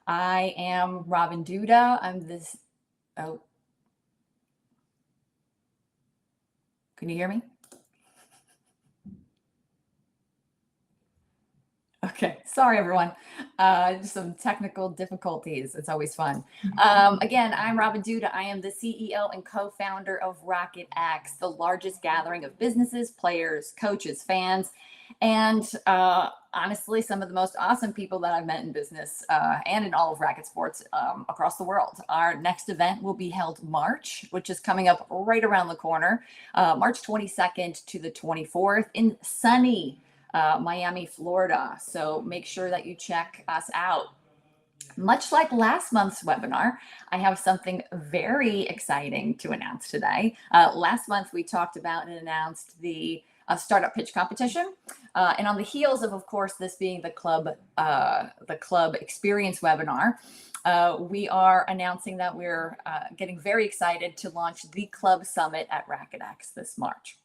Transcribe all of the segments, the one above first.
I am Robyn Duda. I'm this. Oh, can you hear me? Okay, sorry everyone. Just some technical difficulties. It's always fun. Again, I'm Robyn Duda. I am the CEO and co-founder of RacquetX, the largest gathering of businesses, players, coaches, fans, and honestly, some of the most awesome people that I've met in business and in all of racket sports across the world. Our next event will be held March, which is coming up right around the corner, March 22nd to the 24th in sunny Miami, Florida. So make sure that you check us out. Much like last month's webinar, I have something very exciting to announce today. Last month, we talked about and announced the startup pitch competition. And on the heels of course, this being the club experience webinar, we are announcing that we're getting very excited to launch the Club Summit at RacquetX this March.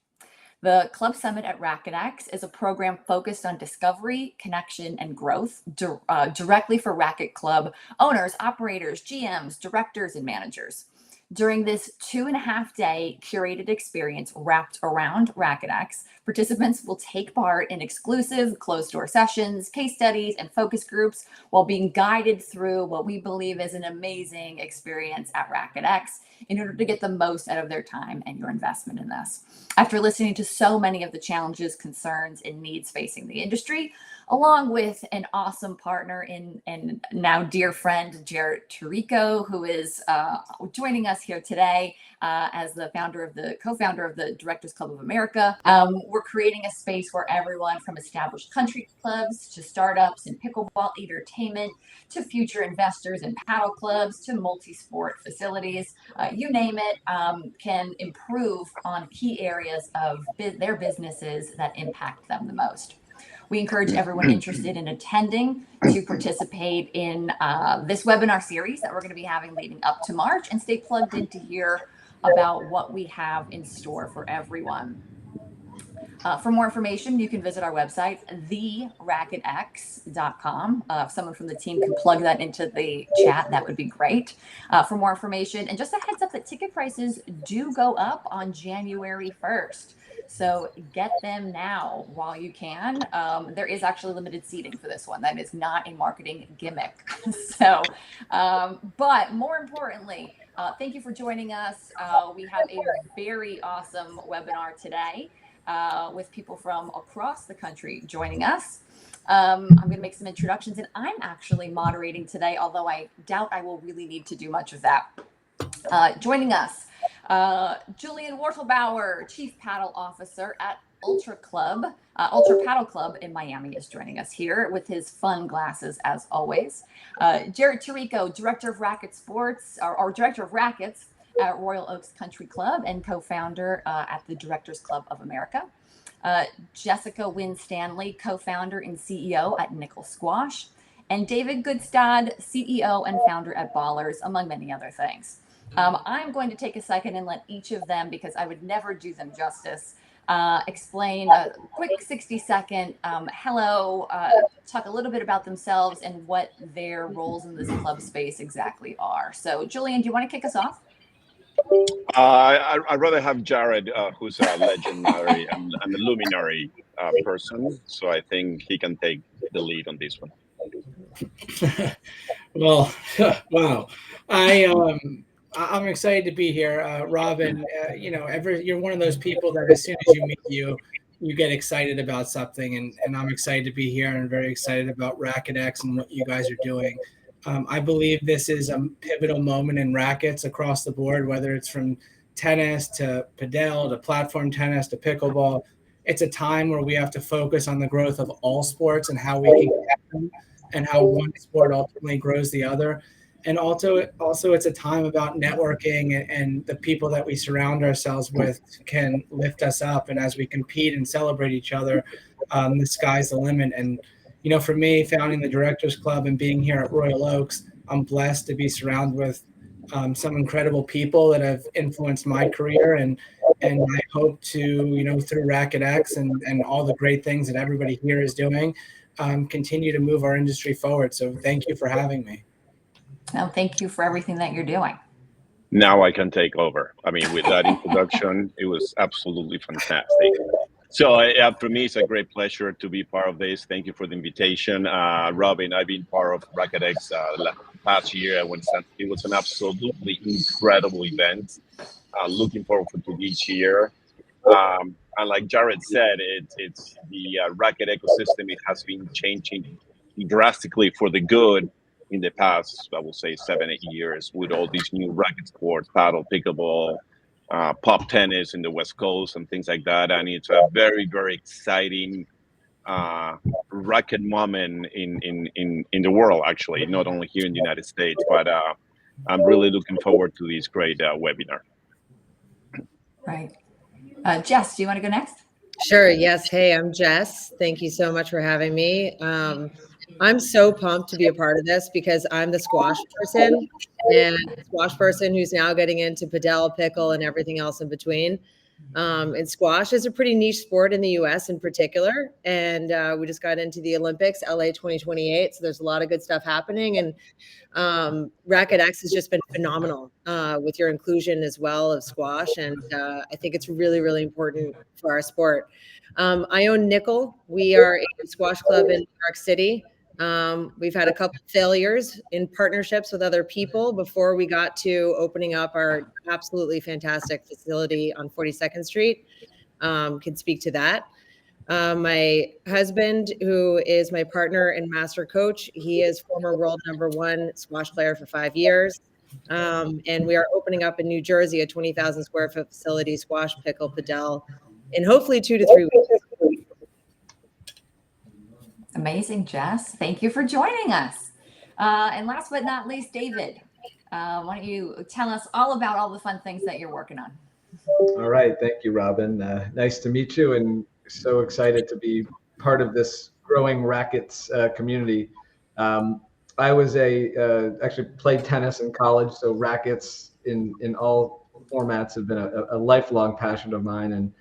The Club Summit at RacquetX is a program focused on discovery, connection, and growth directly for racket club owners, operators, GMs, directors, and managers. During this 2.5-day curated experience wrapped around RacquetX, participants will take part in exclusive closed-door sessions, case studies, and focus groups while being guided through what we believe is an amazing experience at RacquetX in order to get the most out of their time and your investment in this. After listening to so many of the challenges, concerns, and needs facing the industry, along with an awesome partner and now dear friend, Jared Tirico, who is joining us here today as the co-founder of the Directors Club of America. We're creating a space where everyone from established country clubs to startups and pickleball entertainment to future investors and paddle clubs to multi-sport facilities, you name it, can improve on key areas of their businesses that impact them the most. We encourage everyone interested in attending to participate in this webinar series that we're going to be having leading up to March, and stay plugged in to hear about what we have in store for everyone. For more information, you can visit our website, theracquetx.com. If someone from the team can plug that into the chat, that would be great. For more information, and just a heads up that ticket prices do go up on January 1st. So get them now while you can. There is actually limited seating for this one. That is not a marketing gimmick. But more importantly, thank you for joining us. We have a very awesome webinar today with people from across the country joining us. I'm going to make some introductions, and I'm actually moderating today, although I doubt I will really need to do much of that. Joining us, Julian Wortelboer, Chief Padel Officer at Ultra Padel Club in Miami, is joining us here with his fun glasses as always. Jared Tirico, Director of Racket Sports, or Director of Rackets at Royal Oaks Country Club and co-founder at the Directors Club of America. Jessica Winstanley, co-founder and CEO at Nickel Squash. And David Goodstad, CEO and founder at Ballers, among many other things. I'm going to take a second and let each of them, because I would never do them justice, explain a quick 60-second hello, talk a little bit about themselves and what their roles in this club space exactly are. So Julian, do you want to kick us off? I'd rather have Jared, who's a legendary and a luminary person. So I think he can take the lead on this one. Well, wow. I'm excited to be here, Robyn. You're one of those people that as soon as you meet you get excited about something, and I'm excited to be here, and I'm very excited about RacquetX and what you guys are doing. I believe this is a pivotal moment in rackets across the board, whether it's from tennis to Padel to platform tennis to pickleball. It's a time where we have to focus on the growth of all sports and how we can get them, and how one sport ultimately grows the other. And also it's a time about networking, and the people that we surround ourselves with can lift us up. And as we compete and celebrate each other, the sky's the limit. And, for me, founding the Directors Club and being here at Royal Oaks, I'm blessed to be surrounded with some incredible people that have influenced my career. And I hope to, through RacquetX and all the great things that everybody here is doing, continue to move our industry forward. So thank you for having me. No, thank you for everything that you're doing. Now I can take over. I mean, with that introduction, it was absolutely fantastic. So for me, it's a great pleasure to be part of this. Thank you for the invitation. Robyn, I've been part of RacquetX past year. It was an absolutely incredible event. Looking forward to this year. And like Jared said, it's the racket ecosystem. It has been changing drastically for the good in the past, I will say 7, 8 years, with all these new racket sports, paddle, pickleball, pop tennis in the West Coast, and things like that. And it's a very, very exciting racket moment in the world, actually, not only here in the United States, but I'm really looking forward to this great webinar. Right. Jess, do you want to go next? Sure. Yes. Hey, I'm Jess. Thank you so much for having me. I'm so pumped to be a part of this because I'm the squash person who's now getting into padel, pickle, and everything else in between. And squash is a pretty niche sport in the US in particular. And we just got into the Olympics, LA 2028. So there's a lot of good stuff happening. And RacquetX has just been phenomenal with your inclusion as well of squash. And I think it's really, really important for our sport. I own Nickel. We are a squash club in New York City. We've had a couple of failures in partnerships with other people before we got to opening up our absolutely fantastic facility on 42nd Street. Can speak to that. My husband, who is my partner and master coach, he is former world #1 squash player for 5 years. And we are opening up in New Jersey a 20,000 square foot facility, squash, pickle, padel, in hopefully 2 to 3 weeks. Amazing, Jess. Thank you for joining us. And last but not least, David, why don't you tell us all about all the fun things that you're working on? All right. Thank you, Robyn. Nice to meet you, and so excited to be part of this growing rackets community. I was actually played tennis in college, so rackets in all formats have been a lifelong passion of mine, and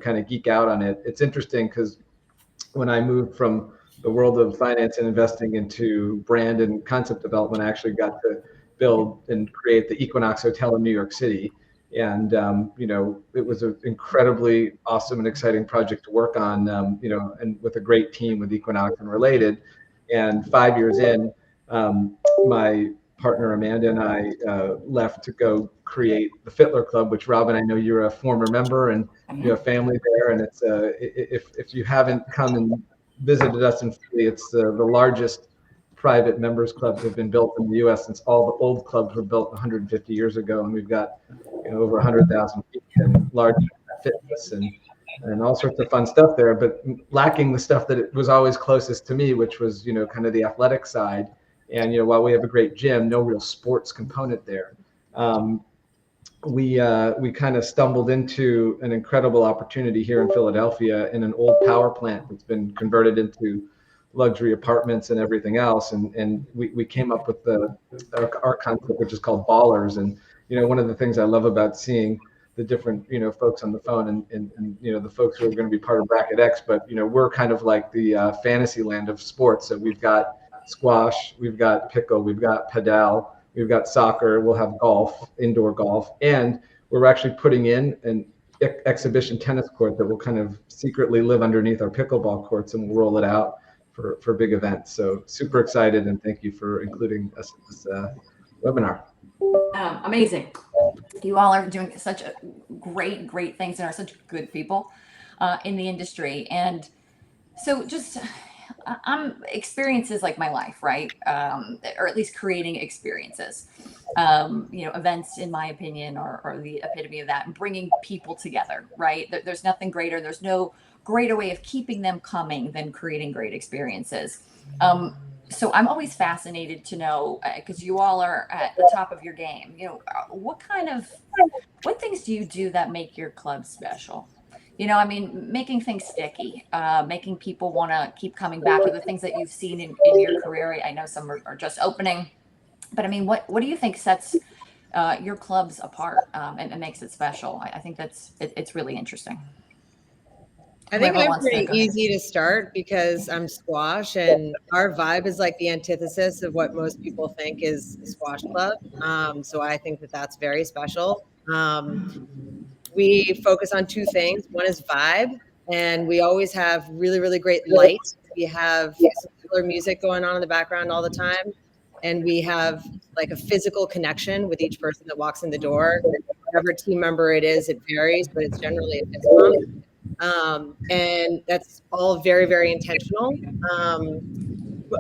kind of geek out on it. It's interesting because when I moved from the world of finance and investing into brand and concept development, I actually got to build and create the Equinox Hotel in New York City. And, it was an incredibly awesome and exciting project to work on, and with a great team with Equinox and Related. And 5 years in, my partner Amanda and I left to go create the Fittler Club, which, Robyn, I know you're a former member and you have family there. And it's if you haven't come and visited us in Philly, it's the largest private members club have been built in the U.S. since all the old clubs were built 150 years ago, and we've got over 100,000 people and large fitness and all sorts of fun stuff there, but lacking the stuff that it was always closest to me, which was kind of the athletic side. And while we have a great gym, no real sports component there. We kind of stumbled into an incredible opportunity here in Philadelphia in an old power plant that's been converted into luxury apartments and everything else. And we came up with our concept, which is called Ballers. And one of the things I love about seeing the different folks on the phone and the folks who are going to be part of RacquetX, but we're kind of like the fantasy land of sports. So we've got squash, we've got pickle, we've got padel, we've got soccer, we'll have golf, indoor golf, and we're actually putting in an exhibition tennis court that will kind of secretly live underneath our pickleball courts, and we'll roll it out for big events. So super excited, and thank you for including us in this webinar. Amazing. You all are doing such great things and are such good people in the industry. And so just experiences like my life, right? Or at least creating experiences. Events, in my opinion, are the epitome of that, and bringing people together, right? There's nothing greater. There's no greater way of keeping them coming than creating great experiences. So I'm always fascinated to know, because you all are at the top of your game, what things do you do that make your club special? Making things sticky, making people want to keep coming back, to the things that you've seen in your career. I know some are just opening, but what do you think sets your clubs apart and makes it special? I think it's really interesting. I think Whoever I'm wants to pretty go ahead. easy to start because I'm squash, and our vibe is like the antithesis of what most people think is a squash club. So I think that that's very special. We focus on two things. One is vibe, and we always have really, really great light. We have some killer music going on in the background all the time, and we have like a physical connection with each person that walks in the door. Whatever team member it is, it varies, but it's generally a fist bump. And that's all very, very intentional.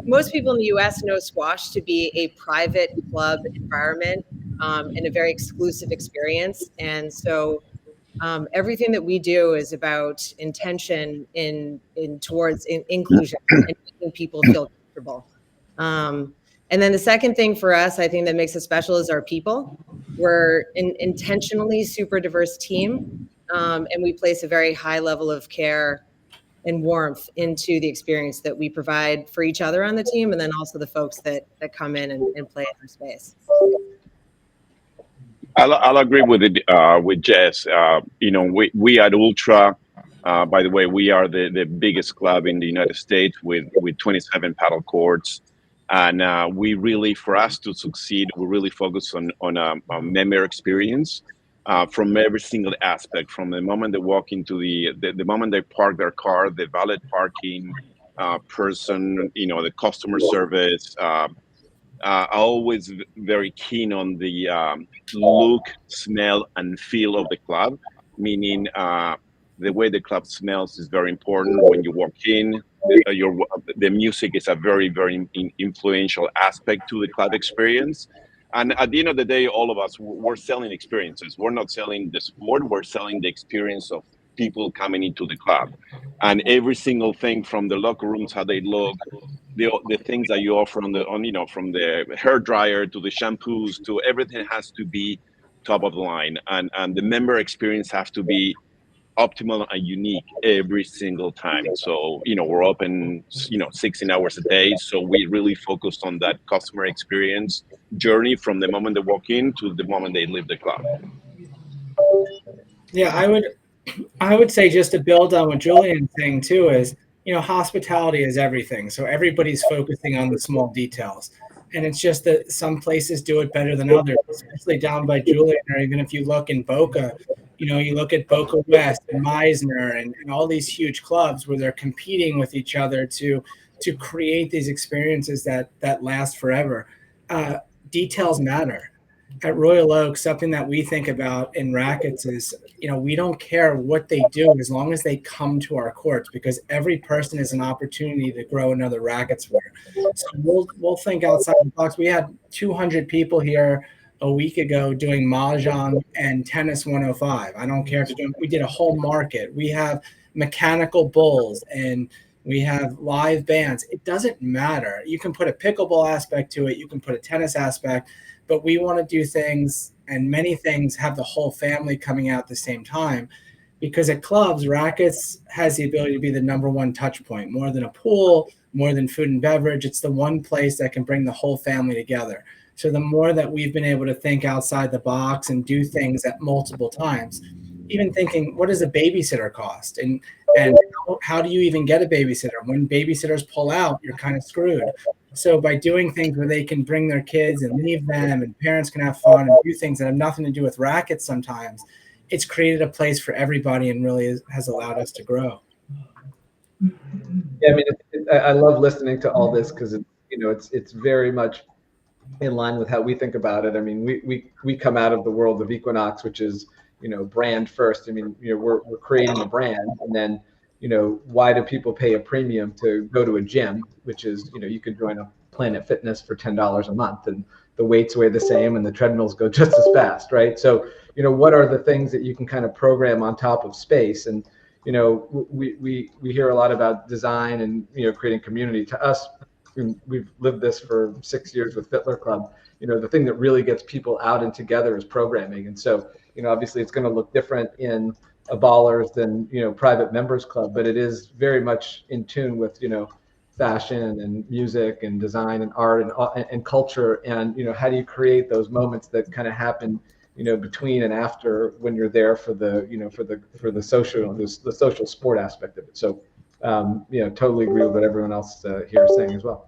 Most people in the US know squash to be a private club environment and a very exclusive experience. And so everything that we do is about intention towards inclusion and making people feel comfortable. And then the second thing for us, I think that makes us special is our people. We're an intentionally super diverse team, and we place a very high level of care and warmth into the experience that we provide for each other on the team, and then also the folks that come in and play in our space. I'll agree with it with Jess. We at Ultra, by the way, we are the biggest club in the United States with 27 paddle courts, and we really, for us to succeed, we really focus on a member experience from every single aspect, from the moment they walk into the moment they park their car, the valet parking person, the customer service. Always very keen on the look, smell, and feel of the club, meaning the way the club smells is very important when you walk in. The music is a very, very influential aspect to the club experience. And at the end of the day, all of us, we're selling experiences. We're not selling the sport, we're selling the experience of people coming into the club. And every single thing from the locker rooms, how they look, the things that you offer from the hair dryer to the shampoos to everything has to be top of the line, and the member experience have to be optimal and unique every single time. So we're open 16 hours a day, so we really focused on that customer experience journey from the moment they walk in to the moment they leave the club. Yeah, I would say, just to build on what Julian's saying too, is hospitality is everything. So everybody's focusing on the small details. And it's just that some places do it better than others, especially down by Julian, or even if you look in Boca, you look at Boca West and Meisner and all these huge clubs where they're competing with each other to create these experiences that last forever. Details matter. At Royal Oak, something that we think about in rackets is, we don't care what they do as long as they come to our courts, because every person is an opportunity to grow another racket sport. So we'll think outside the box. We had 200 people here a week ago doing Mahjong and Tennis 105. I don't care if we did a whole market. We have mechanical bulls and we have live bands. It doesn't matter. You can put a pickleball aspect to it. You can put a tennis aspect. But we want to do things, and many things have the whole family coming out at the same time, because at clubs, rackets has the ability to be the number one touch point, more than a pool, more than food and beverage. It's the one place that can bring the whole family together. So the more that we've been able to think outside the box and do things at multiple times, even thinking, what does a babysitter cost? And how do you even get a babysitter? When babysitters pull out, you're kind of screwed. So by doing things where they can bring their kids and leave them, and parents can have fun and do things that have nothing to do with rackets sometimes, it's created a place for everybody and really has allowed us to grow. Yeah, I mean, I love listening to all this because it's very much in line with how we think about it. I mean, we come out of the world of Equinox, which is brand first. I mean, we're creating a brand, and then why do people pay a premium to go to a gym, which is you could join a Planet Fitness for $10 a month, and the weights weigh the same and the treadmills go just as fast, right? So what are the things that you can kind of program on top of space? And we hear a lot about design and creating community. To us, we've lived this for 6 years with Fittler Club. The thing that really gets people out and together is programming. And so obviously it's going to look different in a Ballers than private members club, but it is very much in tune with fashion and music and design and art and culture. And how do you create those moments that kind of happen between and after when you're there for the, for the social, the social sport aspect of it. So, totally agree with what everyone else here is saying as well.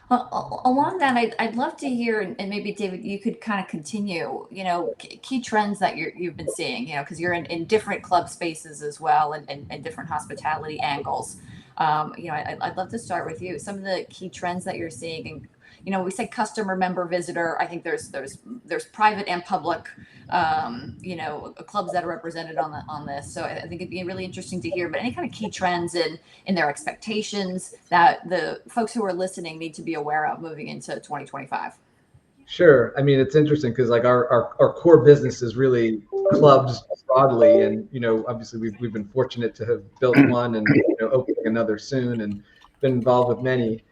Along that, I'd love to hear, and maybe David, you could kind of continue, key trends that you've been seeing, because you're in different club spaces as well, and different hospitality angles. I'd love to start with you. Some of the key trends that you're seeing, and we say customer, member, visitor. I think there's private and public, clubs that are represented on this. So I think it'd be really interesting to hear. But any kind of key trends in their expectations that the folks who are listening need to be aware of moving into 2025. Sure. I mean, it's interesting because like our core business is really clubs broadly, and obviously we've been fortunate to have built one and opening another soon, and been involved with many.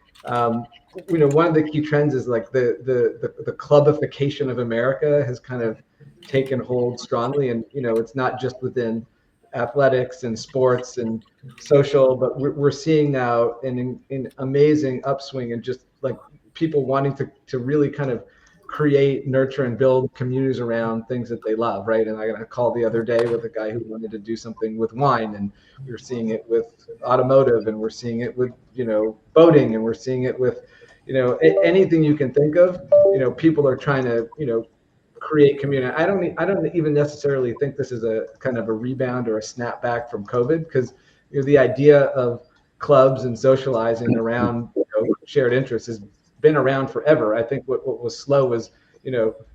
One of the key trends is like the clubification of America has kind of taken hold strongly, and it's not just within athletics and sports and social, but we're seeing now an amazing upswing and just like people wanting to really kind of create, nurture, and build communities around things that they love, right? And I got a call the other day with a guy who wanted to do something with wine, and we're seeing it with automotive, and we're seeing it with boating, and we're seeing it with anything you can think of. People are trying to create community. I don't even necessarily think this is a kind of a rebound or a snapback from COVID, because the idea of clubs and socializing around shared interests has been around forever. I think what was slow was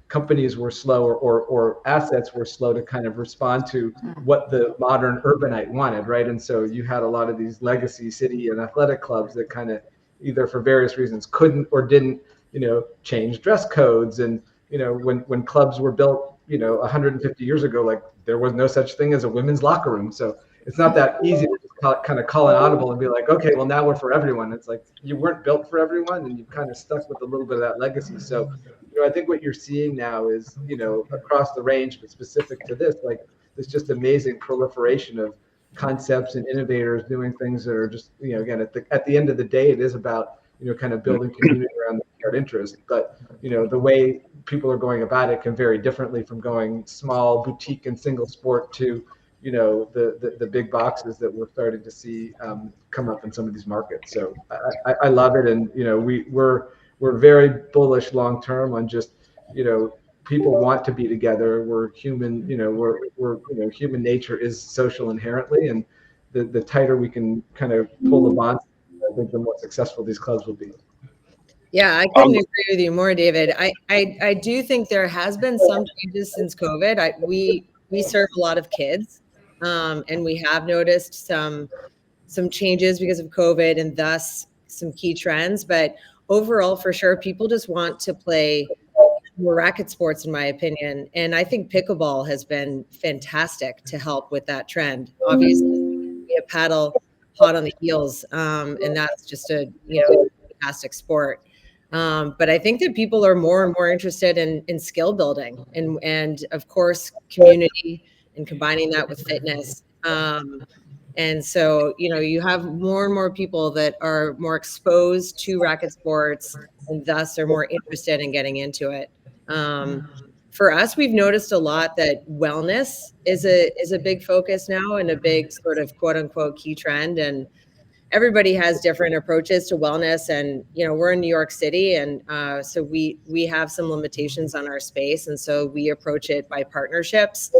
companies were slow, or assets were slow to kind of respond to what the modern urbanite wanted, right? And so you had a lot of these legacy city and athletic clubs that kind of either for various reasons couldn't or didn't change dress codes. And when clubs were built 150 years ago, like there was no such thing as a women's locker room. So it's not that easy to just kind of call an audible and be like, okay, well now we're for everyone. It's like you weren't built for everyone, and you kind of stuck with a little bit of that legacy. So I think what you're seeing now is across the range, but specific to this, like this just amazing proliferation of concepts and innovators doing things that are just again at the end of the day, it is about kind of building community around the shared interest. But the way people are going about it can vary differently, from going small boutique and single sport to the big boxes that we're starting to see come up in some of these markets. So I love it, and we're very bullish long term on just people want to be together. We're human, we're human nature is social inherently, and the tighter we can kind of pull the bonds, I think the more successful these clubs will be. Yeah, I couldn't agree with you more, David. I do think there has been some changes since COVID. We serve a lot of kids, and we have noticed some changes because of COVID, and thus some key trends. But overall, for sure, people just want to play more racket sports, in my opinion. And I think pickleball has been fantastic to help with that trend. Obviously, we have Padel hot on the heels, and that's just a fantastic sport. But I think that people are more and more interested in skill building, and of course community, and combining that with fitness. And so, you have more and more people that are more exposed to racket sports, and thus are more interested in getting into it. For us, we've noticed a lot that wellness is a big focus now, and a big sort of quote unquote key trend. And everybody has different approaches to wellness. And, we're in New York City, and so we have some limitations on our space. And so we approach it by partnerships.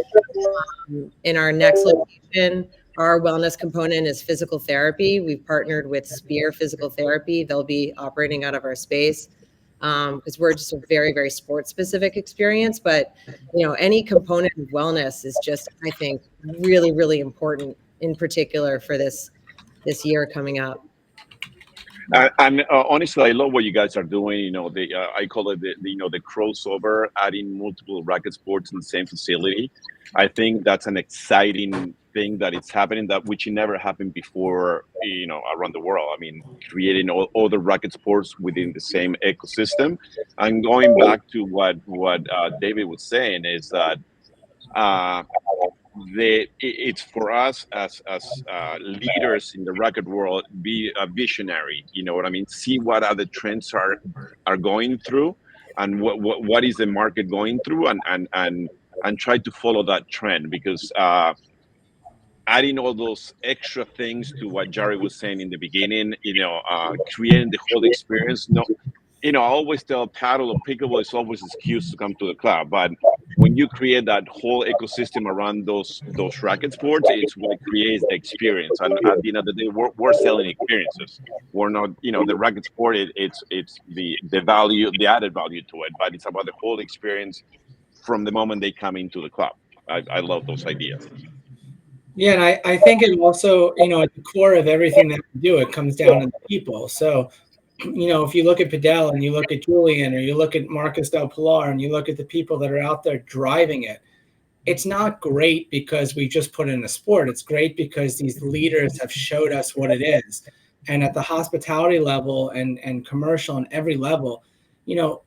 In our next location, our wellness component is physical therapy. We've partnered with Spear Physical Therapy. They'll be operating out of our space because we're just a very, very sports specific experience. But, any component of wellness is just, I think, really, really important, in particular for this year coming up. And honestly, I love what you guys are doing. I call it the crossover, adding multiple racket sports in the same facility. I think that's an exciting thing that it's happening, that which never happened before, around the world. I mean, creating all the racket sports within the same ecosystem. And going back to what David was saying is that it's for us as leaders in the racket world, be a visionary. You know what I mean? See what other trends are going through, what is the market going through, and try to follow that trend, because adding all those extra things to what Jared was saying in the beginning, creating the whole experience. No, I always tell paddle or pickleball is always an excuse to come to the club, but when you create that whole ecosystem around those racket sports, it's what creates the experience. And at the end of the day, we're selling experiences. We're not, the racket sport. It's the value, the added value to it, but it's about the whole experience from the moment they come into the club. I love those ideas. Yeah, and I think it also, at the core of everything that we do, it comes down to the people. So, if you look at Padel and you look at Julian, or you look at Marcus Del Pilar and you look at the people that are out there driving it, it's not great because we just put in a sport. It's great because these leaders have showed us what it is. And at the hospitality level and commercial and every level, you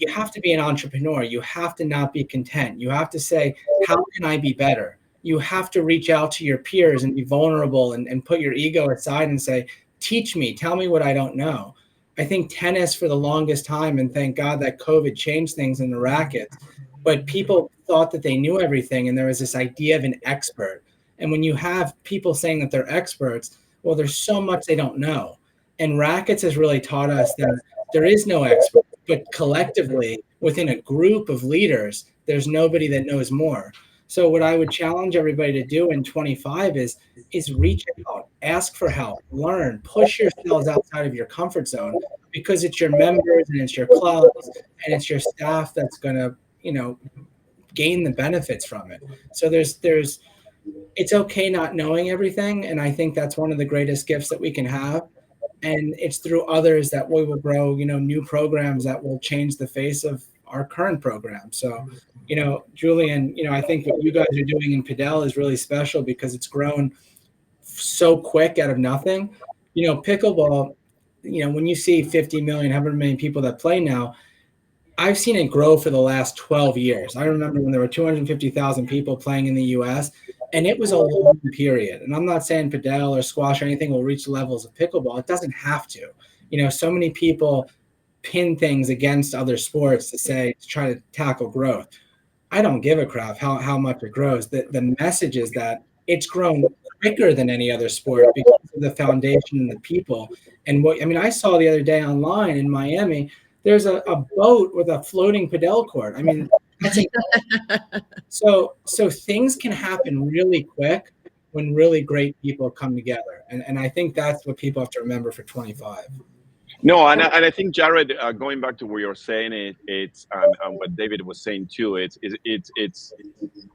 have to be an entrepreneur. You have to not be content. You have to say, how can I be better? You have to reach out to your peers and be vulnerable and put your ego aside and say, teach me, tell me what I don't know. I think tennis for the longest time, and thank God that COVID changed things in the rackets, but people thought that they knew everything, and there was this idea of an expert. And when you have people saying that they're experts, well, there's so much they don't know. And rackets has really taught us that there is no expert, but collectively within a group of leaders, there's nobody that knows more. So what I would challenge everybody to do in 25 is reach out, ask for help, learn, push yourselves outside of your comfort zone, because it's your members and it's your clubs and it's your staff that's going to, gain the benefits from it. So it's okay not knowing everything. And I think that's one of the greatest gifts that we can have. And it's through others that we will grow, new programs that will change the face of our current program. So, Julian, I think what you guys are doing in Padel is really special because it's grown so quick out of nothing. Pickleball, when you see 50 million, however many people that play now, I've seen it grow for the last 12 years. I remember when there were 250,000 people playing in the US, and it was a long period. And I'm not saying Padel or squash or anything will reach the levels of pickleball. It doesn't have to. So many people pin things against other sports to try to tackle growth. I don't give a crap how much it grows. The message is that it's grown quicker than any other sport because of the foundation and the people. And I saw the other day online in Miami, there's a boat with a floating Padel court. That's so things can happen really quick when really great people come together. And I think that's what people have to remember for 25. No, and I think, Jared, going back to what you're saying, it's what David was saying too. It's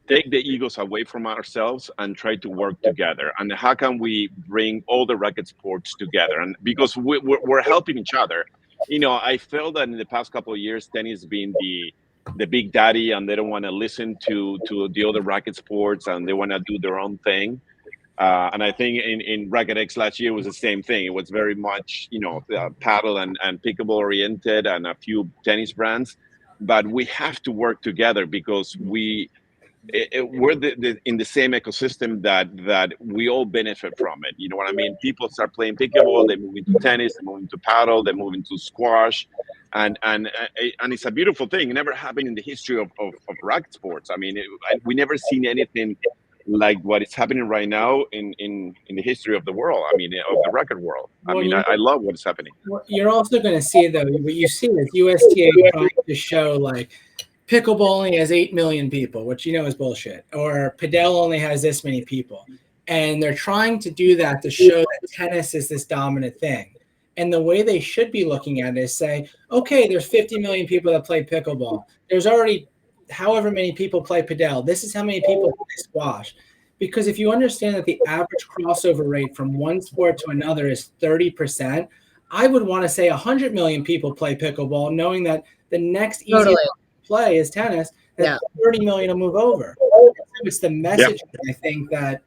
take the egos away from ourselves and try to work together. And how can we bring all the racket sports together? And because we're helping each other. I felt that in the past couple of years, tennis has been the big daddy, and they don't want to listen to the other racket sports, and they want to do their own thing. And I think in RacquetX last year was the same thing. It was very much, paddle and pickleball oriented, and a few tennis brands. But we have to work together because we're in the same ecosystem that we all benefit from it. You know what I mean? People start playing pickleball, they move into tennis, they move into paddle, they move into squash, and it's a beautiful thing. It never happened in the history of racket sports. We never seen anything like what is happening right now in the history of the world. Of the racket world. I love what is happening. You're also going to see, though, what you see is USTA trying to show like pickleball only has 8 million people, which is bullshit, or Padel only has this many people, and they're trying to do that to show that tennis is this dominant thing. And the way they should be looking at it is say, okay, there's 50 million people that play pickleball. There's already however many people play Padel. This is how many people play squash. Because if you understand that the average crossover rate from one sport to another is 30%, I would want to say 100 million people play pickleball, knowing that the next easiest play is tennis, that 30 million will move over. It's the message, I think, that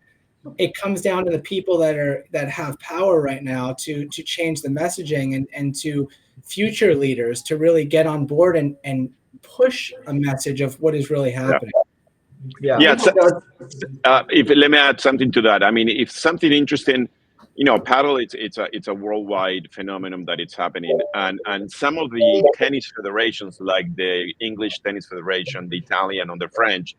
it comes down to the people that have power right now to change the messaging and to future leaders to really get on board and push a message of what is really happening. Let me add something to that. If something interesting paddle, it's a worldwide phenomenon that it's happening, and some of the tennis federations, like the English Tennis Federation, the Italian, or the French,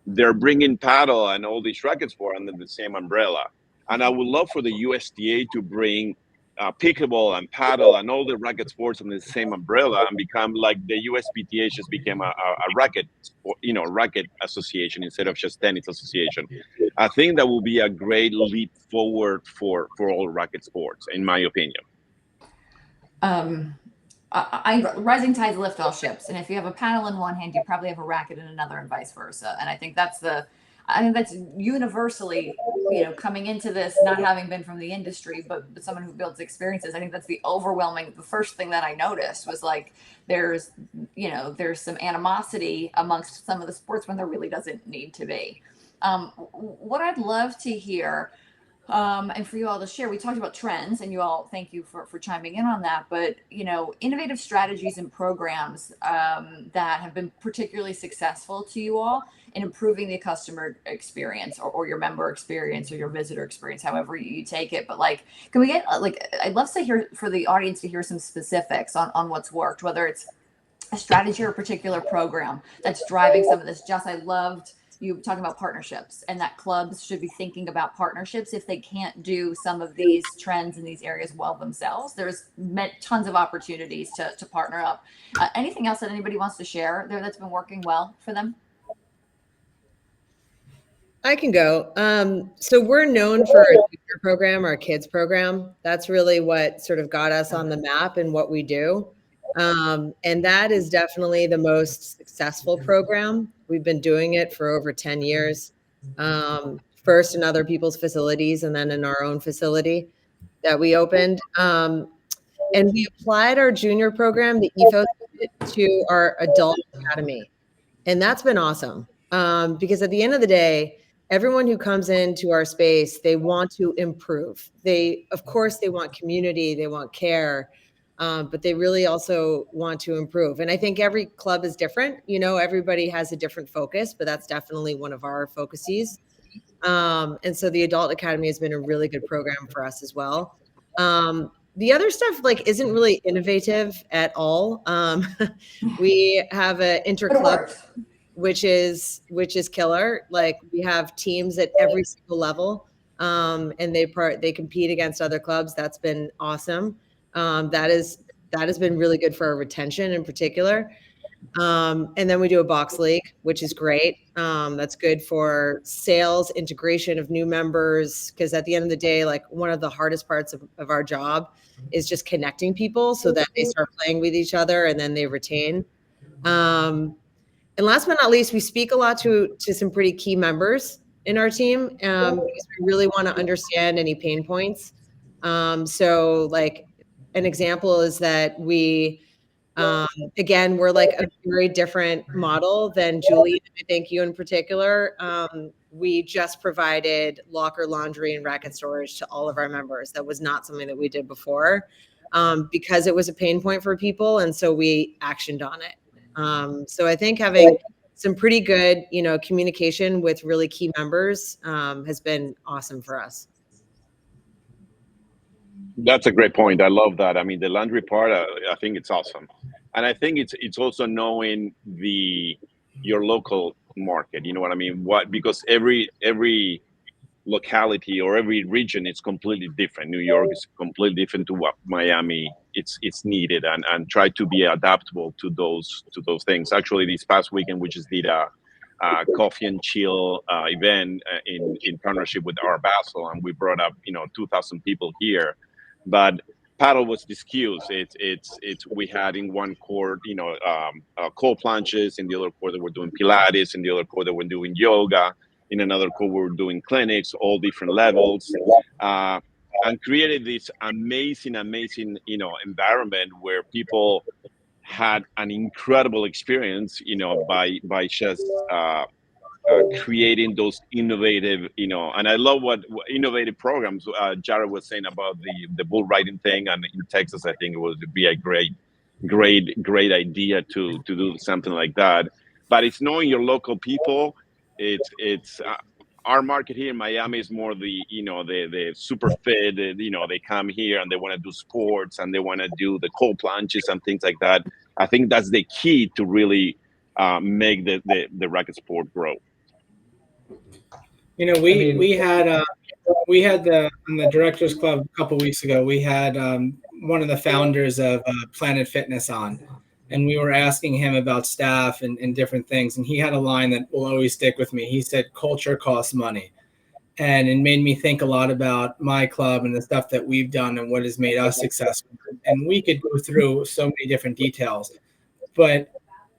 they're bringing paddle and all these racket sport under the same umbrella. And I would love for the USTA to bring pickleball and paddle and all the racket sports under the same umbrella and become like the USPTA just became a racket, racket association instead of just tennis association. I think that will be a great leap forward for all racket sports, in my opinion. Rising tides lift all ships, and if you have a paddle in one hand, you probably have a racket in another, and vice versa. And I think that's universally, coming into this, not having been from the industry, but someone who builds experiences. I think that's the first thing that I noticed was like there's some animosity amongst some of the sports when there really doesn't need to be. What I'd love to hear. And for you all to share, we talked about trends, and you all, thank you for chiming in on that. But innovative strategies and programs that have been particularly successful to you all in improving the customer experience, or your member experience, or your visitor experience, however you take it. But can we get I'd love to hear, for the audience, to hear some specifics on what's worked, whether it's a strategy or a particular program that's driving some of this. Jess, I loved you talking about partnerships, and that clubs should be thinking about partnerships if they can't do some of these trends in these areas well themselves. There's tons of opportunities to partner up. Anything else that anybody wants to share there that's been working well for them? I can go. So we're known for our junior program, our kids program. That's really what sort of got us on the map and what we do. And that is definitely the most successful program. We've been doing it for over 10 years. First in other people's facilities, and then in our own facility that we opened. And we applied our junior program, the ethos, to our adult academy. And that's been awesome. Because at the end of the day, everyone who comes into our space, they want to improve. Of course, they want community, they want care. But they really also want to improve. And I think every club is different. Everybody has a different focus, but that's definitely one of our focuses. And so the Adult Academy has been a really good program for us as well. The other stuff isn't really innovative at all. We have an interclub, which is killer. We have teams at every single level, and they compete against other clubs. That's been awesome. That has been really good for our retention in particular. And then we do a box league, which is great. That's good for sales, integration of new members, because at the end of the day, one of the hardest parts of our job is just connecting people so that they start playing with each other and then they retain. And last but not least, we speak a lot to some pretty key members in our team, because we really want to understand any pain points. So an example is that we, again, we're a very different model than Julian. I think you in particular. We just provided locker, laundry, and racket storage to all of our members. That was not something that we did before, because it was a pain point for people, and so we actioned on it. So I think having some pretty good, communication with really key members has been awesome for us. That's a great point. I love that. I mean, the laundry part, I think it's awesome. And I think it's also knowing your local market. You know what I mean? Because every locality or every region is completely different. New York is completely different to what Miami it's needed, and try to be adaptable to those things. Actually, this past weekend, we just did a coffee and chill event in partnership with Art Basel, and we brought up 2,000 people here. But paddle was the excuse. We had in one court, cold plunges. In the other court, they were doing Pilates. In the other court, they were doing yoga. In another court, we were doing clinics, all different levels, and created this amazing, environment where people had an incredible experience, by just creating those innovative, and I love what innovative programs Jared was saying about the bull riding thing, and in Texas, I think it would be a great idea to do something like that. But it's knowing your local people. It's our market here in Miami is more the super fit. They come here and they want to do sports and they want to do the cold plunges and things like that. I think that's the key to really make the racket sport grow. You know, we had in the Directors Club a couple weeks ago. We had one of the founders of Planet Fitness on, and we were asking him about staff and different things. And he had a line that will always stick with me. He said, "Culture costs money," and it made me think a lot about my club and the stuff that we've done and what has made us successful. And we could go through so many different details, but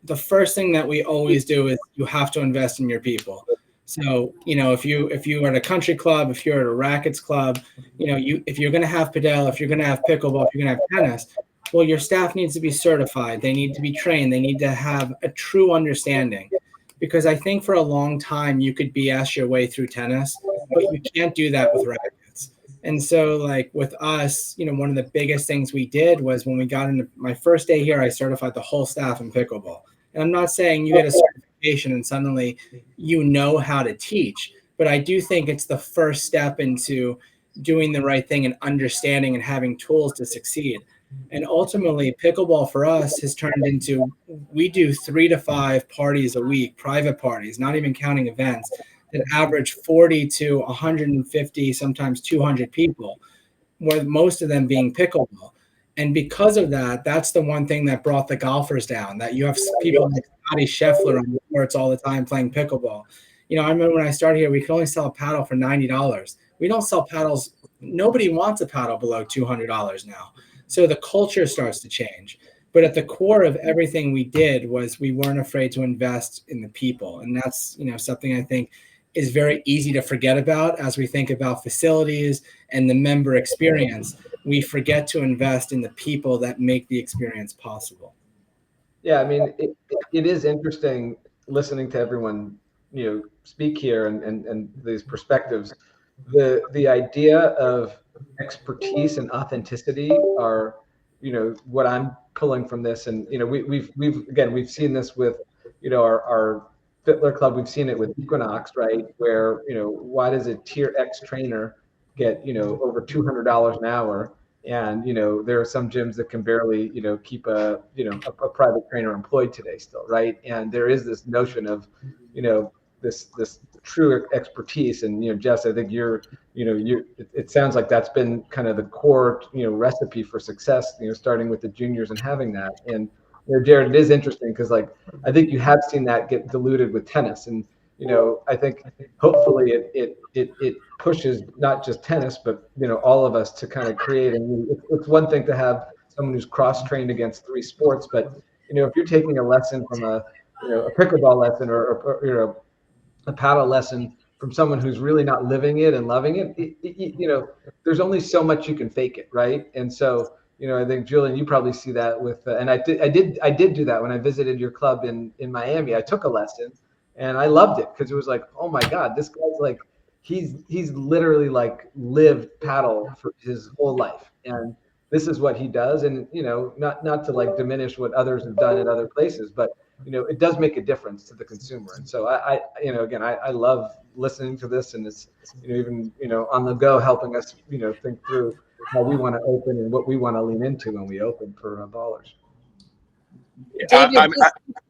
the first thing that we always do is you have to invest in your people. So, you know, if you are at a country club, if you're at a rackets club, you know, if you're going to have padel, if you're going to have pickleball, if you're going to have tennis, well, your staff needs to be certified. They need to be trained. They need to have a true understanding, because I think for a long time you could BS your way through tennis, but you can't do that with rackets. And so, like with us, you know, one of the biggest things we did was when we got into my first day here, I certified the whole staff in pickleball. And I'm not saying you get a certification and suddenly you know how to teach, but I do think it's the first step into doing the right thing and understanding and having tools to succeed. And ultimately, pickleball for us has turned into, we do 3 to 5 parties a week, private parties, not even counting events, that average 40 to 150, sometimes 200 people, with most of them being pickleball. And because of that, that's the one thing that brought the golfers down, that you have people like Scotty Scheffler on the courts all the time playing pickleball. You know, I remember when I started here, we could only sell a paddle for $90. We don't sell paddles. Nobody wants a paddle below $200 now. So the culture starts to change. But at the core of everything we did was we weren't afraid to invest in the people. And that's, you know, something I think is very easy to forget about as we think about facilities and the member experience. We forget to invest in the people that make the experience possible. Yeah, I mean, it is interesting listening to everyone, you know, speak here and these perspectives. The idea of expertise and authenticity are, you know, what I'm pulling from this. And, you know, we've seen this with, you know, our Fittler Club. We've seen it with Equinox, right? Where, you know, why does a tier X trainer get, you know, over $200 an hour? And, you know, there are some gyms that can barely, you know, keep a private trainer employed today still, right? And there is this notion of, you know, this true expertise. And, you know, Jess, I think it sounds like that's been kind of the core, you know, recipe for success, you know, starting with the juniors and having that. And, you know, Jared, it is interesting because, like, I think you have seen that get diluted with tennis. And, you know, I think hopefully it pushes not just tennis, but, you know, all of us to kind of create. And it's one thing to have someone who's cross-trained against 3 sports, but, you know, if you're taking a lesson from a pickleball lesson or you know, a paddle lesson from someone who's really not living it and loving it, you know, there's only so much you can fake it, right? And so, you know, I think, Julian, you probably see that with, and I did do that when I visited your club in Miami. I took a lesson and I loved it because it was like, oh my God, this guy's like, he's literally like lived paddle for his whole life. And this is what he does. And, you know, not to like diminish what others have done at other places, but, you know, it does make a difference to the consumer. And so I you know, again, I love listening to this, and it's, you know, even, you know, on the go helping us, you know, think through how we want to open and what we want to lean into when we open for ballers. David,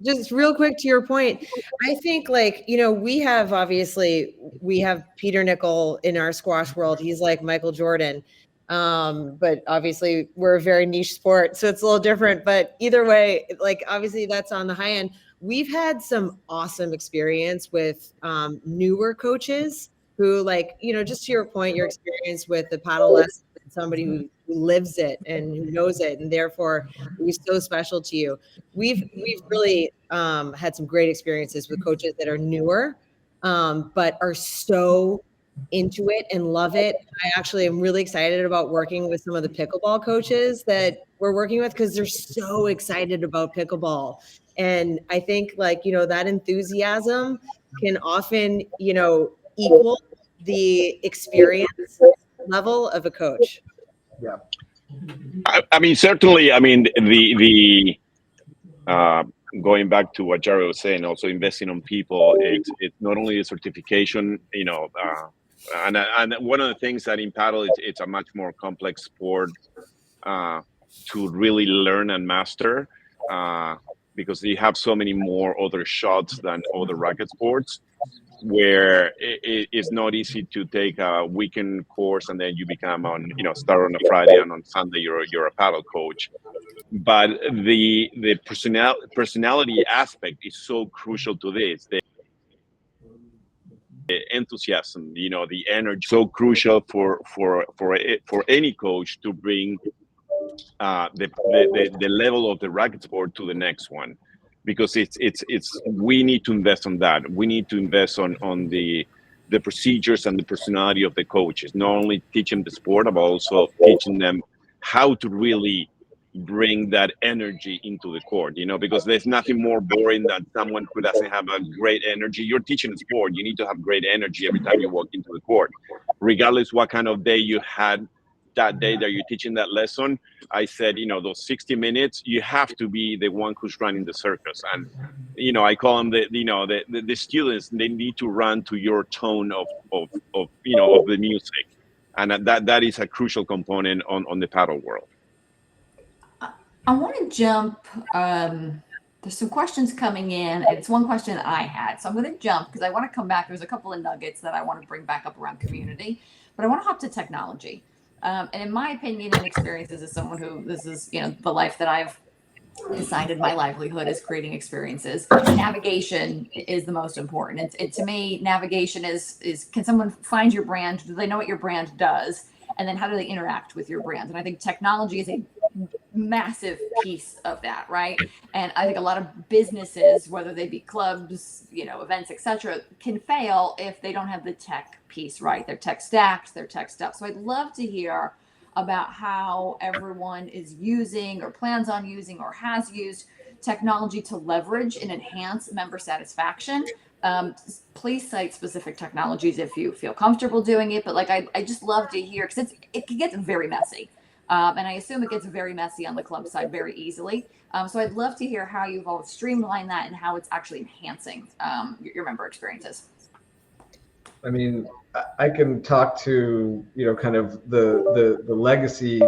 just real quick to your point, I think, like, you know, we have Peter Nickel in our squash world. He's like Michael Jordan. But obviously we're a very niche sport, so it's a little different. But either way, like, obviously that's on the high end. We've had some awesome experience with newer coaches who, like, you know, just to your point, your experience with the paddle lesson, somebody who lives it and who knows it, and therefore it was so special to you. We've really had some great experiences with coaches that are newer, but are so into it and love it. I actually am really excited about working with some of the pickleball coaches that we're working with, because they're so excited about pickleball. And I think, like, you know, that enthusiasm can often, you know, equal the experience level of a coach. Yeah. I mean, certainly, I mean, the going back to what Jared was saying, also investing on people. It's not only a certification, and one of the things that in paddle, it's a much more complex sport to really learn and master, because you have so many more other shots than other racket sports, where it's not easy to take a weekend course and then you become start on a Friday and on Sunday you're a paddle coach. But the personality aspect is so crucial to this. The enthusiasm, the energy, so crucial for any coach to bring the level of the racket sport to the next one, because it's we need to invest on that. We need to invest on the procedures and the personality of the coaches, not only teaching the sport, but also teaching them how to really bring that energy into the court, because there's nothing more boring than someone who doesn't have a great energy. You're teaching a sport, you need to have great energy every time you walk into the court, regardless what kind of day you had that day that you're teaching that lesson. I said, those 60 minutes, you have to be the one who's running the circus. And, I call them the students, they need to run to your tone of the music. And that is a crucial component on the paddle world. I want to jump. There's some questions coming in, and it's one question I had. So I'm going to jump because I want to come back. There's a couple of nuggets that I want to bring back up around community, but I want to hop to technology. And in my opinion and experiences as someone who this is, the life that I've decided my livelihood is creating experiences, navigation is the most important. And to me, navigation is can someone find your brand? Do they know what your brand does? And then how do they interact with your brand? And I think technology is a massive piece of that, right? And I think a lot of businesses, whether they be clubs, events, etc., can fail if they don't have the tech piece right. Their tech stacks, their tech stuff. So I'd love to hear about how everyone is using or plans on using or has used technology to leverage and enhance member satisfaction. Please cite specific technologies if you feel comfortable doing it, but I just love to hear, because it can get very messy. And I assume it gets very messy on the club side very easily. So I'd love to hear how you've all streamlined that and how it's actually enhancing your member experiences. I mean, I can talk to, kind of the legacy,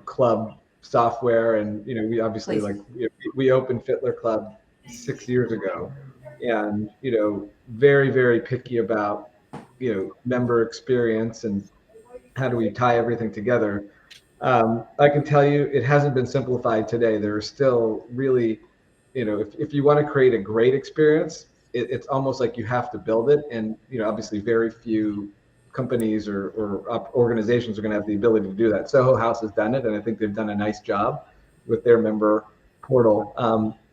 club software. And, we obviously we opened Fittler Club 6 years ago, and, very, very picky about, member experience and how do we tie everything together. I can tell you it hasn't been simplified today. There are still really, if you want to create a great experience, it's almost like you have to build it. And, obviously very few companies or organizations are going to have the ability to do that. Soho House has done it, and I think they've done a nice job with their member portal.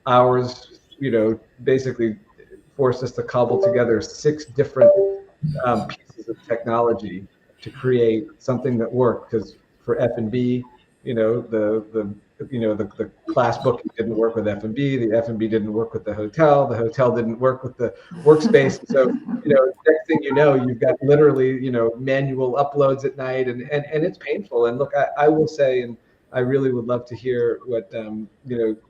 Ours, basically forced us to cobble together 6 different pieces of technology to create something that worked. Because for F&B, the class booking didn't work with F&B. The F&B didn't work with the hotel. The hotel didn't work with the workspace. So, next thing you know, you've got literally, manual uploads at night, and it's painful. And look, I will say, and I really would love to hear what,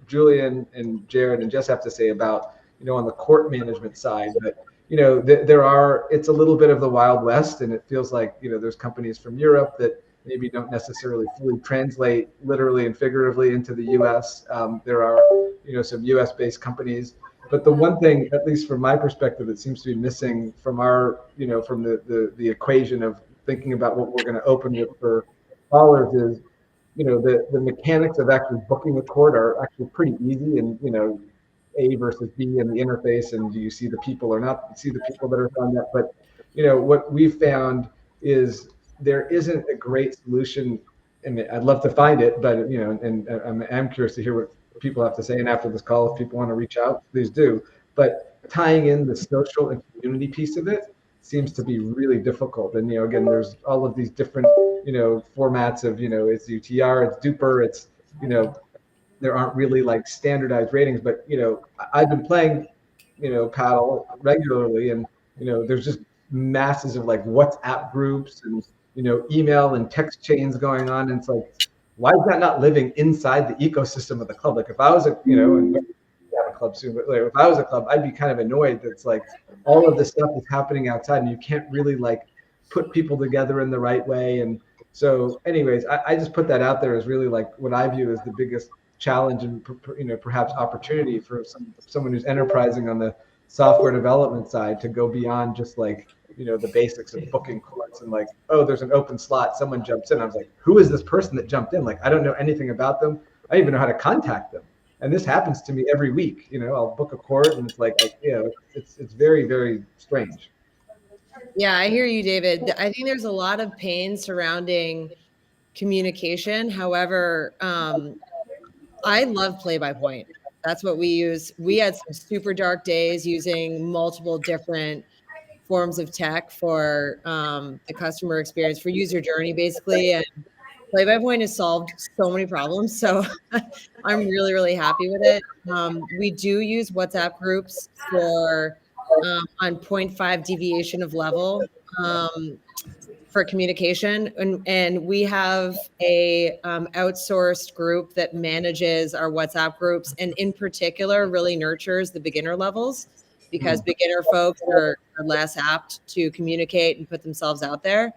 Julian and Jared and Jess have to say about, on the court management side. But, it's a little bit of the Wild West, and it feels like, there's companies from Europe that maybe don't necessarily fully translate literally and figuratively into the US. There are, some US based companies. But the one thing, at least from my perspective, that seems to be missing from our, from the equation of thinking about what we're going to open with for callers is, the mechanics of actually booking a court are actually pretty easy, and, A versus B in the interface, and do you see the people or not see the people that are on that. But, what we've found is there isn't a great solution. I mean, I'd love to find it, but, and I'm curious to hear what people have to say. And after this call, if people want to reach out, please do. But tying in the social and community piece of it seems to be really difficult. And, again, there's all of these different, formats of, it's UTR, it's Duper, it's, there aren't really like standardized ratings. But, I've been playing, paddle regularly, and, there's just masses of like WhatsApp groups and, email and text chains going on. And it's like, why is that not living inside the ecosystem of the club? Like if I was and we have a club soon, but like, if I was a club, I'd be kind of annoyed that it's like all of this stuff is happening outside and you can't really like put people together in the right way. And so anyways, I just put that out there as really like what I view as the biggest challenge and perhaps opportunity for someone who's enterprising on the software development side to go beyond just like the basics of booking courts and like, oh, there's an open slot, someone jumps in. I was like, who is this person that jumped in? Like, I don't know anything about them. I don't even know how to contact them. And this happens to me every week. I'll book a court and it's like it's very, very strange. Yeah, I hear you, David. I think there's a lot of pain surrounding communication. However, I love play-by-point. That's what we use. We had some super dark days using multiple different forms of tech for the customer experience, for user journey, basically. And play-by-point has solved so many problems. So I'm really, really happy with it. We do use WhatsApp groups for on 0.5 deviation of level for communication. And we have a outsourced group that manages our WhatsApp groups and in particular really nurtures the beginner levels because beginner folks are less apt to communicate and put themselves out there.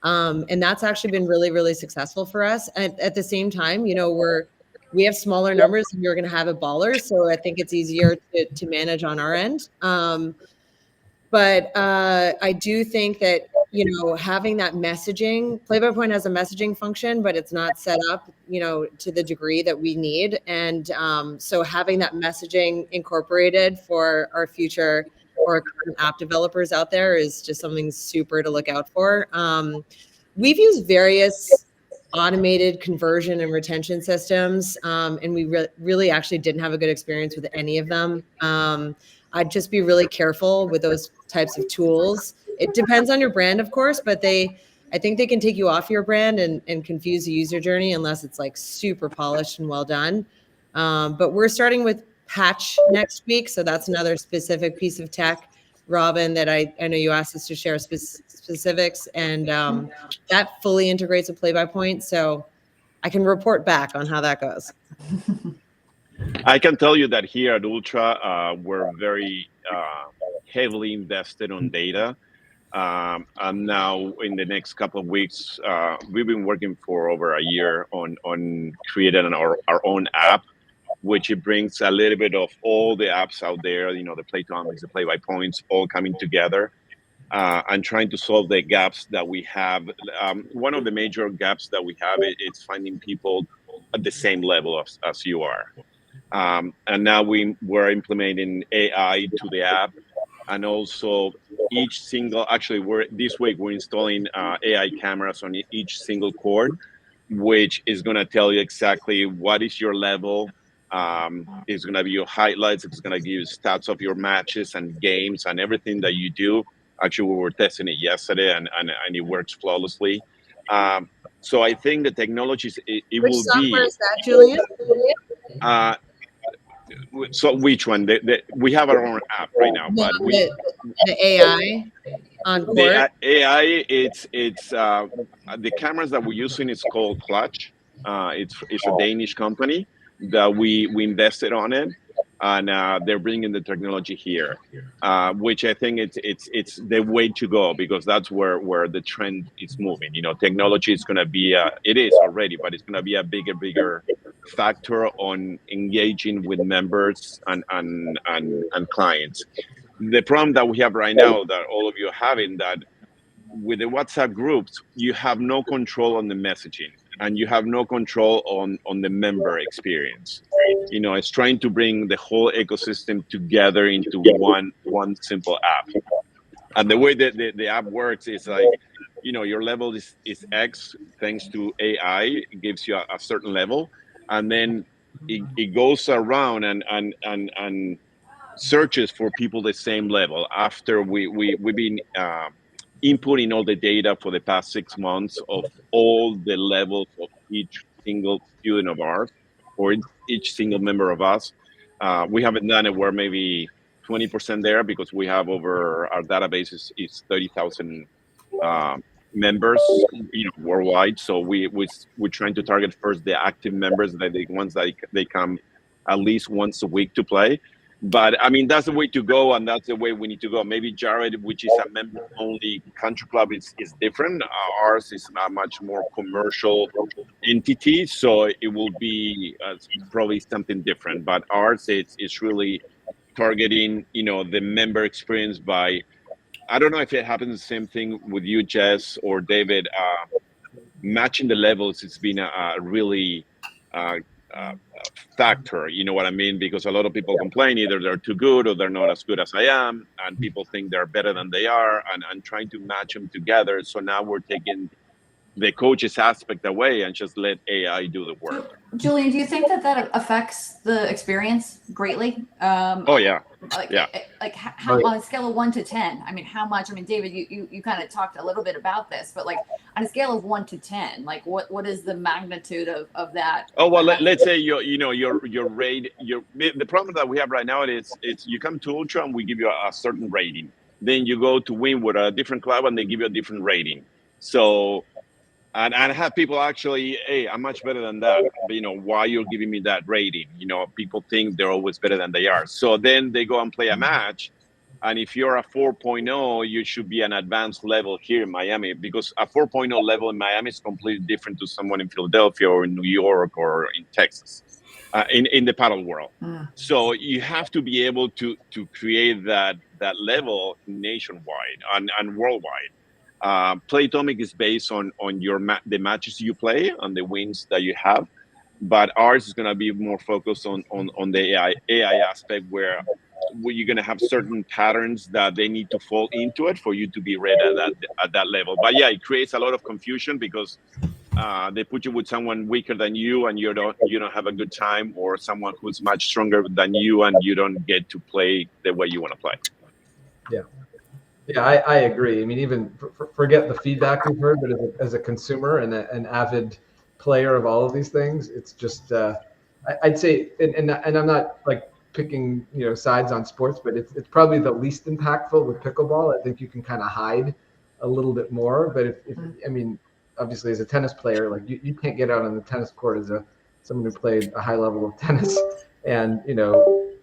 And that's actually been really, really successful for us. At the same time, we have smaller numbers and you're going to have a baller. So I think it's easier to manage on our end. But I do think that, having that messaging, Play-by-Point has a messaging function, but it's not set up, to the degree that we need. And so having that messaging incorporated for our future or current app developers out there is just something super to look out for. We've used various automated conversion and retention systems, and we really actually didn't have a good experience with any of them. I'd just be really careful with those types of tools. It depends on your brand, of course, but I think they can take you off your brand and confuse the user journey unless it's like super polished and well done. But we're starting with Patch next week. So that's another specific piece of tech, Robyn, that I know you asked us to share specifics. And that fully integrates with Play-by-Point. So I can report back on how that goes. I can tell you that here at Ultra, we're very heavily invested on data. And now in the next couple of weeks, we've been working for over a year on creating our own app, which it brings a little bit of all the apps out there, the Playtomics, the Play-by-Points, all coming together and trying to solve the gaps that we have. One of the major gaps that we have is finding people at the same level as you are. And now we're implementing AI to the app, and also this week we're installing AI cameras on each single court, which is going to tell you exactly what is your level. It's going to be your highlights. It's going to give you stats of your matches and games and everything that you do. Actually, we were testing it yesterday, and it works flawlessly. So I think the technologies it Which will be. software is that, Julian? So which one? We have our own app right now, but the AI on court. The AI, it's the cameras that we're using is called Clutch. It's a Danish company that we invested on it, and they're bringing the technology here, which I think it's the way to go, because that's where the trend is moving. Technology is going to be it is already, but it's going to be a bigger factor on engaging with members and clients. The problem that we have right now, that all of you are having, that with the WhatsApp groups, you have no control on the messaging and you have no control on the member experience. It's trying to bring the whole ecosystem together into one simple app. And the way that the app works is like, your level is X, thanks to AI. It gives you a certain level, and then it goes around and searches for people the same level. After we've been inputting all the data for the past 6 months of all the levels of each single student of ours, or each single member of us. We haven't done it. We're maybe 20% there, because we have over our database is 30,000 members, worldwide. So we're trying to target first the active members, the ones that they come at least once a week to play. But I mean, that's the way to go, and that's the way we need to go. Maybe Jared, which is a member-only country club, is different. Ours is a much more commercial entity, so it will be probably something different. But ours, it's really targeting, the member experience by. I don't know if it happens the same thing with you, Jess or David. Matching the levels, it's been a really factor, you know what I mean? Because a lot of people complain either they're too good or they're not as good as I am, and people think they're better than they are, and trying to match them together. So now we're taking the coaches aspect away and just let AI do the work. Julian, do you think that affects the experience greatly? Oh yeah. Like how on a scale of 1 to 10? I mean, how much? I mean, David, you kind of talked a little bit about this, but like on a scale of 1 to 10, like what is the magnitude of that? Oh well, let's say your rate. The problem that we have right now is you come to Ultra and we give you a certain rating. Then you go to Winwood, a different club, and they give you a different rating. So. And have people actually, hey, I'm much better than that. But, why you're giving me that rating? People think they're always better than they are. So then they go and play a match. And if you're a 4.0, you should be an advanced level here in Miami, because a 4.0 level in Miami is completely different to someone in Philadelphia or in New York or in Texas, in the paddle world. So you have to be able to create that level nationwide and worldwide. Playtomic is based on the matches you play and the wins that you have, but ours is going to be more focused on the AI aspect, where you're going to have certain patterns that they need to fall into it for you to be read at that level. But yeah, it creates a lot of confusion because they put you with someone weaker than you, and you don't have a good time, or someone who's much stronger than you, and you don't get to play the way you want to play. Yeah. Yeah, I agree. I mean, even forget the feedback we've heard, but as a consumer and an avid player of all of these things, it's just I'd say, and I'm not like picking sides on sports, but it's probably the least impactful with pickleball. I think you can kind of hide a little bit more, but if I mean, obviously as a tennis player, like you can't get out on the tennis court as someone who played a high level of tennis and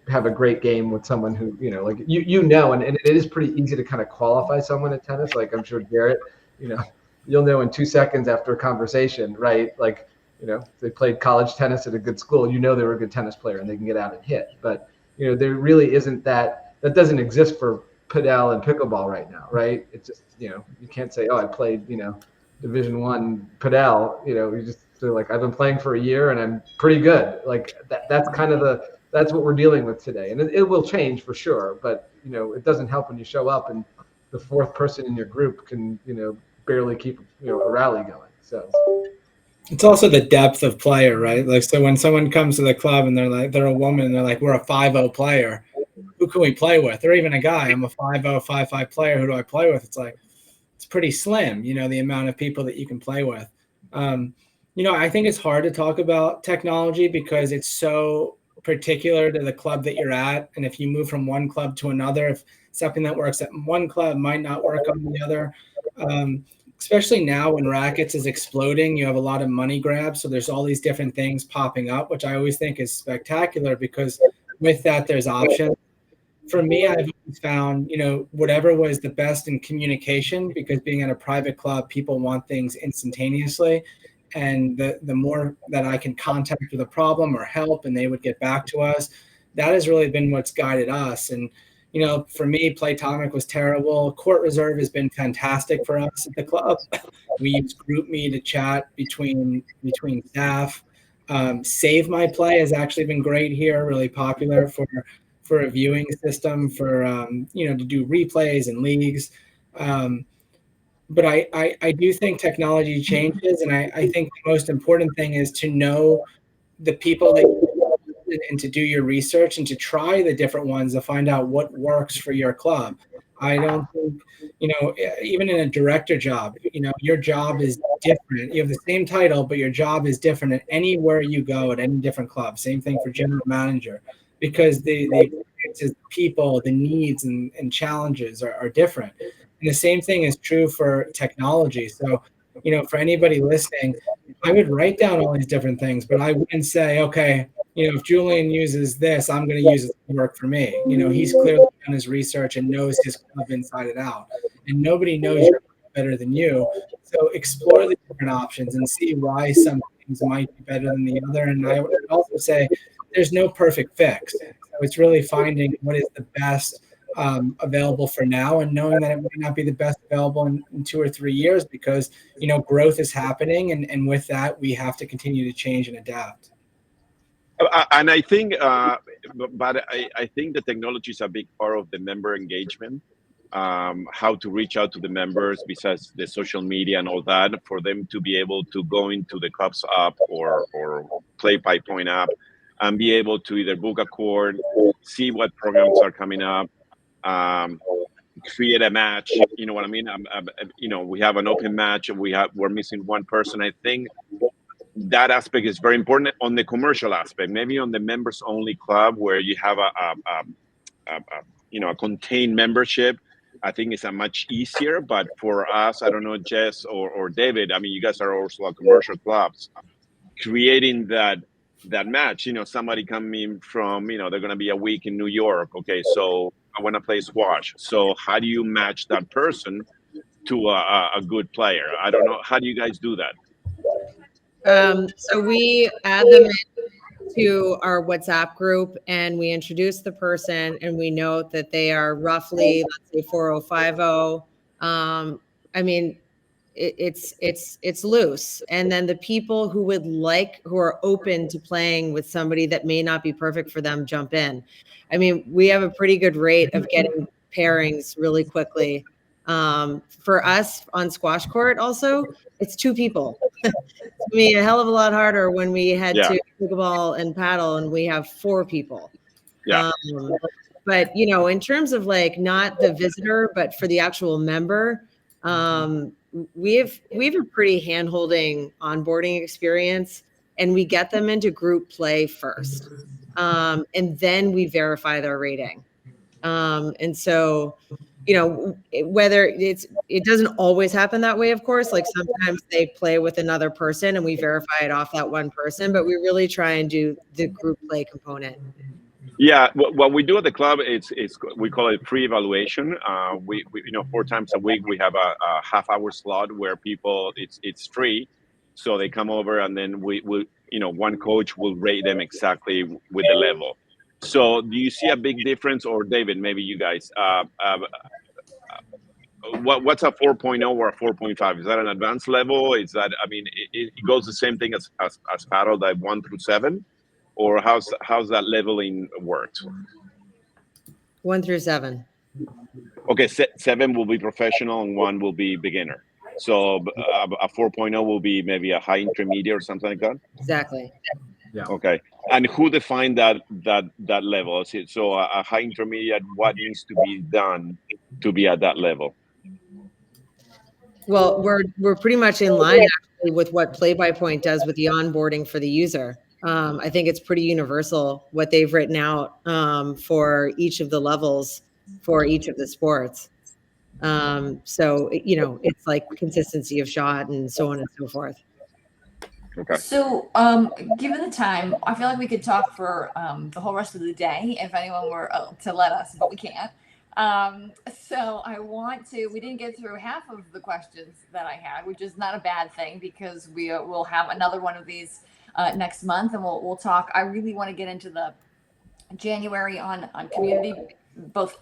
have a great game with someone who like and it is pretty easy to kind of qualify someone at tennis. Like I'm sure Garrett, you'll know in 2 seconds after a conversation, right? Like if they played college tennis at a good school, they were a good tennis player and they can get out and hit. But there really isn't that doesn't exist for Padel and pickleball right now, right? It's just you can't say, oh, I played Division I Padel. You just feel like I've been playing for a year and I'm pretty good. Like that's kind of that's what we're dealing with today, and it will change for sure. But it doesn't help when you show up and the fourth person in your group can barely keep a rally going. So it's also the depth of player, right? Like, so when someone comes to the club and they're a woman and they're like, we're a 5-0 player, who can we play with? Or even a guy, I'm a 5-0, 5-5 player, who do I play with? It's like, it's pretty slim, the amount of people that you can play with. I think it's hard to talk about technology because it's so particular to the club that you're at. And if you move from one club to another, if something that works at one club might not work on the other. Especially now when rackets is exploding, you have a lot of money grabs. So there's all these different things popping up, which I always think is spectacular because with that, there's options. For me, I've always found, whatever was the best in communication, because being at a private club, people want things instantaneously. And the more that I can contact with a problem or help and they would get back to us, that has really been what's guided us. And, for me, Playtomic was terrible. Court Reserve has been fantastic for us at the club. We use GroupMe to chat between staff. Save My Play has actually been great here, really popular for a viewing system for, to do replays and leagues. But I do think technology changes, and I think the most important thing is to know the people that and to do your research and to try the different ones to find out what works for your club. I don't think, even in a director job, your job is different. You have the same title, but your job is different at anywhere you go at any different club. Same thing for general manager, because the people, the needs and challenges are different. And the same thing is true for technology. So, for anybody listening, I would write down all these different things, but I wouldn't say, okay, if Julian uses this, I'm going to use it to work for me. He's clearly done his research and knows his club inside and out, and nobody knows your club better than you. So explore the different options and see why some things might be better than the other. And I would also say there's no perfect fix. So it's really finding what is the best available for now, and knowing that it might not be the best available in 2 or 3 years, because growth is happening, and with that we have to continue to change and adapt. And I think, but I think the technology is a big part of the member engagement. How to reach out to the members besides the social media and all that, for them to be able to go into the Clubs app or Play by Point app and be able to either book a court, see what programs are coming up, create a match. You know what I mean? We have an open match and we're missing one person. I think that aspect is very important. On the commercial aspect, maybe on the members only club where you have a contained membership, I think it's a much easier. But for us, I don't know, Jess or David, I mean, you guys are also commercial clubs, creating that match. Somebody coming from, they're going to be a week in New York. Okay, so I want to play squash. So how do you match that person to a good player? I don't know. How do you guys do that? So we add them to our WhatsApp group, and we introduce the person, and we note that they are roughly, let's say, 4050. I mean, it's loose. And then the people who are open to playing with somebody that may not be perfect for them, jump in. I mean, we have a pretty good rate of getting pairings really quickly. For us on squash court, also, it's 2 people. It's me a hell of a lot harder when we head to pickleball and paddle and we have 4 people. Yeah. But in terms of not the visitor, but for the actual member, we have a pretty hand-holding onboarding experience, and we get them into group play first, and then we verify their rating. And so, whether it doesn't always happen that way, of course. Like sometimes they play with another person and we verify it off that one person, but we really try and do the group play component. Yeah, what we do at the club is we call it pre-evaluation. We 4 times a week we have a half-hour slot where people it's free, so they come over and then we one coach will rate them exactly with the level. So do you see a big difference, or David, maybe you guys? What's a 4.0 or a 4.5? Is that an advanced level? Is that, I mean, it goes the same thing as paddle, that 1 through 7, or how's that leveling worked? 1 through 7. Okay, 7 will be professional and 1 will be beginner. So a 4.0 will be maybe a high intermediate or something like that. Exactly. Yeah. Okay, and who defined that level? So a high intermediate, what needs to be done to be at that level? Well, we're pretty much in line actually with what Play by Point does with the onboarding for the user. I think it's pretty universal what they've written out for each of the levels for each of the sports. So it's like consistency of shot and so on and so forth. Okay. So, given the time, I feel like we could talk for the whole rest of the day if anyone were to let us, but we can't. So we didn't get through half of the questions that I had, which is not a bad thing, because we'll have another one of these next month, and we'll talk. I really want to get into the January on community, both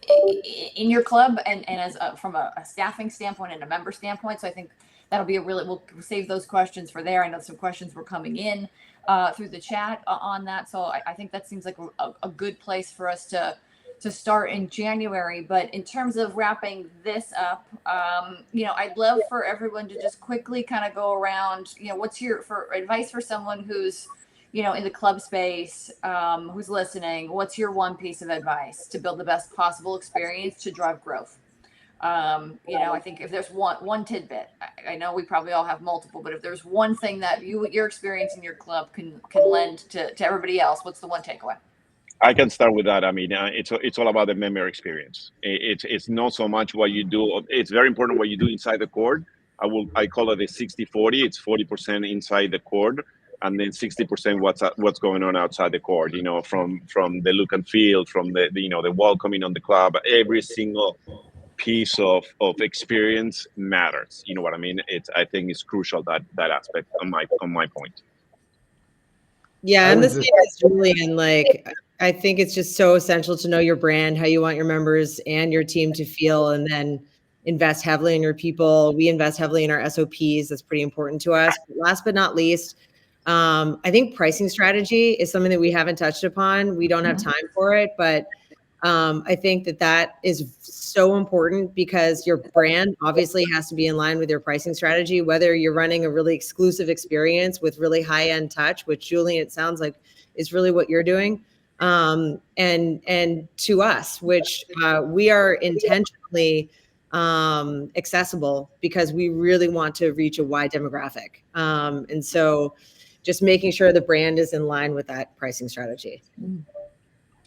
in your club and as from a staffing standpoint and a member standpoint. So I think that'll be we'll save those questions for there. I know some questions were coming in through the chat on that. So I think that seems like a good place for us to start in January. But in terms of wrapping this up, I'd love for everyone to just quickly kind of go around, what's for advice for someone who's, in the club space, who's listening, what's your one piece of advice to build the best possible experience to drive growth? I think if there's one tidbit, I know we probably all have multiple, but if there's one thing that your experience in your club can lend to everybody else, what's the one takeaway? I can start with that. I mean, it's all about the member experience. It's not so much what you do. It's very important what you do inside the court. I call it the 60-40. It's 40% inside the court and then 60% what's going on outside the court. You know, from the look and feel, from the the welcoming on the club. Every single piece of experience matters. You know what I mean? I think it's crucial, that aspect on my point. Yeah, I I'm the would same just- as Julian. Like, I think it's just so essential to know your brand, how you want your members and your team to feel, and then invest heavily in your people. We invest heavily in our SOPs. That's pretty important to us. But last but not least, I think pricing strategy is something that we haven't touched upon. We don't have time for it, but I think that is so important, because your brand obviously has to be in line with your pricing strategy, whether you're running a really exclusive experience with really high-end touch, which Julian, it sounds like is really what you're doing. And to us, which we are intentionally accessible, because we really want to reach a wide demographic. And so just making sure the brand is in line with that pricing strategy.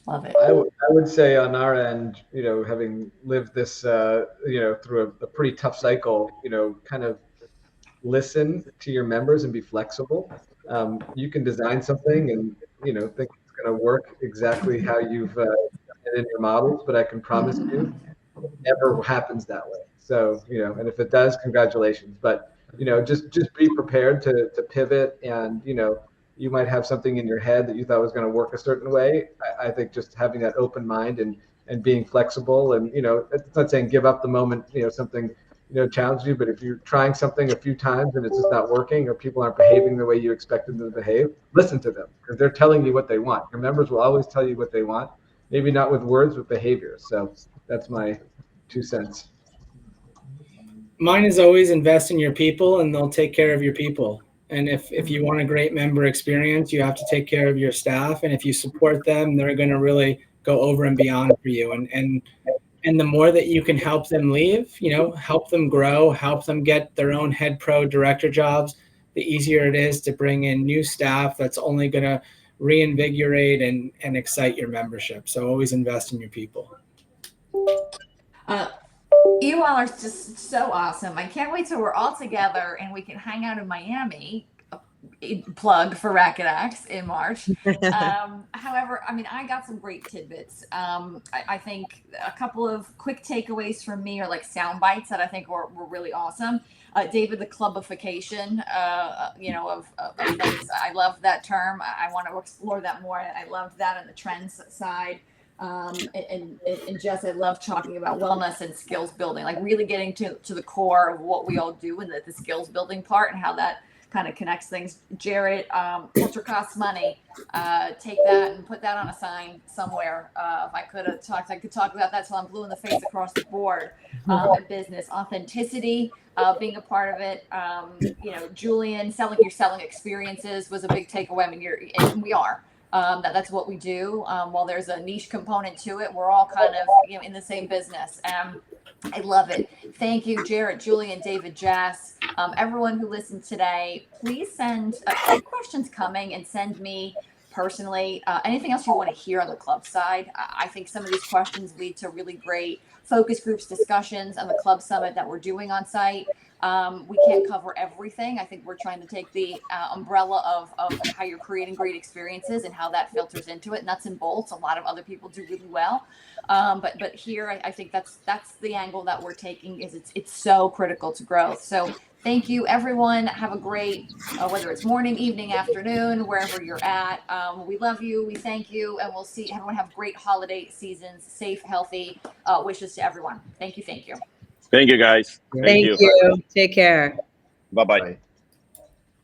Love it. I would say on our end, having lived this, through a pretty tough cycle, kind of listen to your members and be flexible. You can design something and, think it's going to work exactly how you've done it in your models, but I can promise you it never happens that way. So, and if it does, congratulations. But, just be prepared to pivot, and, you might have something in your head that you thought was going to work a certain way. I think just having that open mind and being flexible, and, it's not saying give up the moment, something, challenges you, but if you're trying something a few times and it's just not working, or people aren't behaving the way you expected them to behave, listen to them, because they're telling you what they want. Your members will always tell you what they want, maybe not with words, with behavior. So that's my 2 cents. Mine is always invest in your people, and they'll take care of your people. And if you want a great member experience, you have to take care of your staff. And if you support them, they're going to really go over and beyond for you. And the more that you can help them leave, help them grow, help them get their own head pro director jobs, the easier it is to bring in new staff that's only going to reinvigorate and excite your membership. So always invest in your people. You all are just so awesome. I can't wait till we're all together and we can hang out in Miami. Plug for RacquetX in March. However, I mean, I got some great tidbits. I think a couple of quick takeaways from me are like sound bites that I think were really awesome. David, the clubification, of things. I love that term. I want to explore that more. I loved that on the trends side. And Jess, I love talking about wellness and skills building, like really getting to the core of what we all do, and the skills building part and how that kind of connects things. Jared, culture costs money. Take that and put that on a sign somewhere. If I could talk about that till I'm blue in the face across the board. In business, authenticity, being a part of it. Julian, you're selling experiences was a big takeaway. I mean, we are. That's what we do. While there's a niche component to it, we're all kind of in the same business. I love it. Thank you, Jared, Julian, David, Jess, everyone who listened today. Please send questions coming, and send me personally anything else you want to hear on the club side. I think some of these questions lead to really great focus groups discussions on the club summit that we're doing on site. We can't cover everything. I think we're trying to take the umbrella of how you're creating great experiences and how that filters into it. Nuts and bolts. A lot of other people do really well. But here, I think that's the angle that we're taking, is it's so critical to growth. So thank you, everyone. Have a great, whether it's morning, evening, afternoon, wherever you're at. We love you. We thank you. And we'll see everyone have great holiday seasons, safe, healthy wishes to everyone. Thank you. Thank you. Thank you, guys. Thank you. Take care. Bye-bye. Bye.